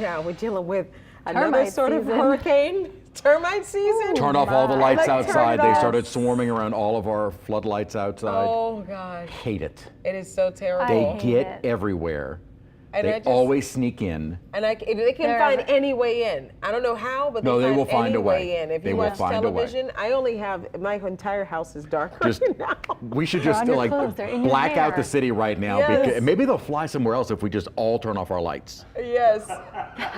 Yeah, we're dealing with another Termite sort of season. hurricane. Termite season. Turn off all the lights Like, turn outside. it They off. started swarming around all of our floodlights outside. Oh gosh, Hate it. it is so terrible. They hate get it. everywhere. And They I just- always sneak in. And they can They're- find any way in. I don't know how, but No, they find will find any a way. in. If They you will watch find a way. television, I only have my entire house is dark Just right now. we should They're just on your like clothes, they're in your black out hair. the city right now. Yes. Because maybe they'll fly somewhere else if we just all turn off our lights. Yes,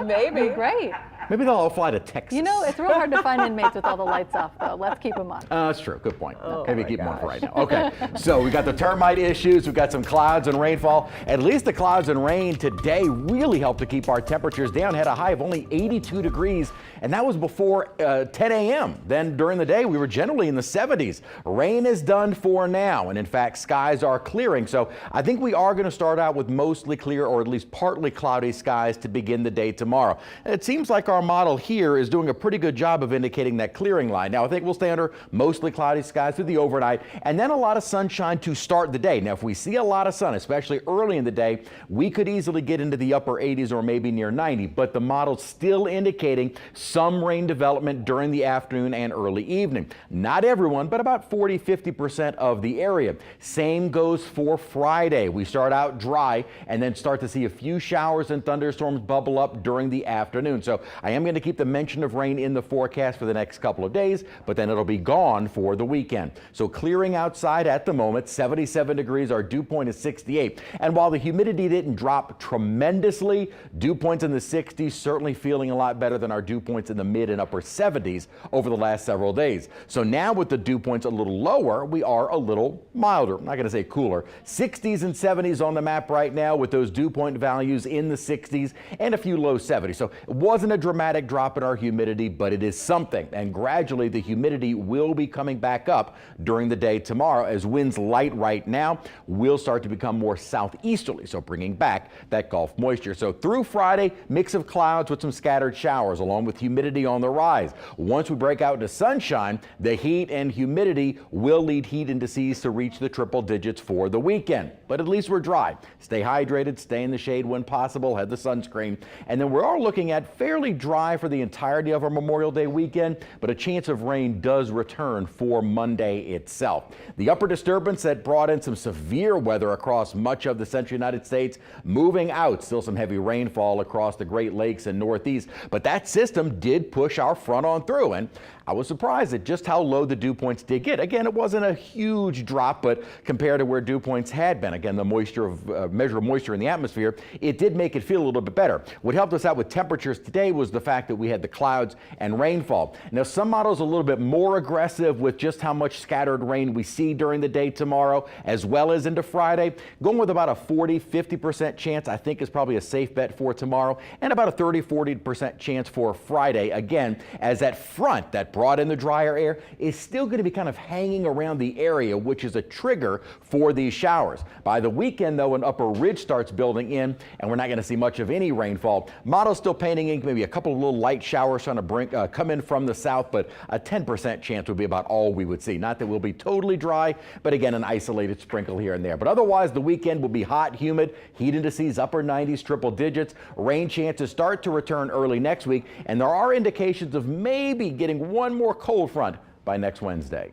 maybe. Great. Maybe they'll all fly to Texas. You know, it's real hard to find inmates with all the lights off, though. Let's keep them on. That's true. Good point. Oh Maybe my keep them on for gosh. right now. Okay. So we got the termite issues. We've got some clouds and rainfall. At least the clouds and rain today really helped to keep our temperatures down. Had a high of only 82 degrees, and that was before 10 a.m. Then during the day, we were generally in the 70s. Rain is done for now, and in fact, skies are clearing. So I think we are going to start out with mostly clear or at least partly cloudy skies to begin the day tomorrow. And it seems like our model here is doing a pretty good job of indicating that clearing line. Now, I think we'll stay under mostly cloudy skies through the overnight, and then a lot of sunshine to start the day. Now, if we see a lot of sun, especially early in the day, we could easily get into the upper 80s or maybe near 90, but the model's still indicating some rain development during the afternoon and early evening. Not everyone, but about 40–50% of the area. Same goes for Friday. We start out dry and then start to see a few showers and thunderstorms bubble up during the afternoon. So I am going to keep the mention of rain in the forecast for the next couple of days, but then it'll be gone for the weekend. So clearing outside at the moment, 77 degrees, our dew point is 68. And while the humidity didn't drop tremendously, dew points in the 60s, certainly feeling a lot better than our dew points in the mid and upper 70s over the last several days. So now with the dew points a little lower, we are a little milder. I'm not going to say cooler. 60s and 70s on the map right now with those dew point values in the 60s and a few low 70s. So it wasn't a dramatic drop in our humidity, but it is something. And gradually the humidity will be coming back up during the day tomorrow as winds light right now will start to become more southeasterly. So bringing back that Gulf moisture. So through Friday, mix of clouds with some scattered showers along with humidity on the rise. Once we break out into sunshine, the heat and humidity will lead heat indices to reach the triple digits for the weekend. But at least we're dry. Stay hydrated, stay in the shade when possible, have the sunscreen. And then we're all looking at fairly dry for the entirety of our Memorial Day weekend, but a chance of rain does return for Monday itself. The upper disturbance that brought in some severe weather across much of the central United States, moving out. Still some heavy rainfall across the Great Lakes and Northeast, but that system did push our front on through, and I was surprised at just how low the dew points did get. Again, it wasn't a huge drop, but compared to where dew points had been, again, the moisture of measure of moisture in the atmosphere, it did make it feel a little bit better. What helped us out with temperatures today was the fact that we had the clouds and rainfall. Now, some models a little bit more aggressive with just how much scattered rain we see during the day tomorrow, as well as into Friday. Going with about a 40–50% chance, I think, is probably a safe bet for tomorrow, and about a 30–40% chance for Friday. Again, as that front that brought in the drier air is still going to be kind of hanging around the area, which is a trigger for these showers. By the weekend, though, an upper ridge starts building in, and we're not going to see much of any rainfall. Models still painting in maybe a couple of little light showers trying to come in from the south, but a 10% chance would be about all we would see. Not that we'll be totally dry, but again, an isolated sprinkle here and there. But otherwise, the weekend will be hot, humid, heat indices upper 90s, triple digits. Rain chances start to return early next week, and there are indications of maybe getting one more cold front by next Wednesday.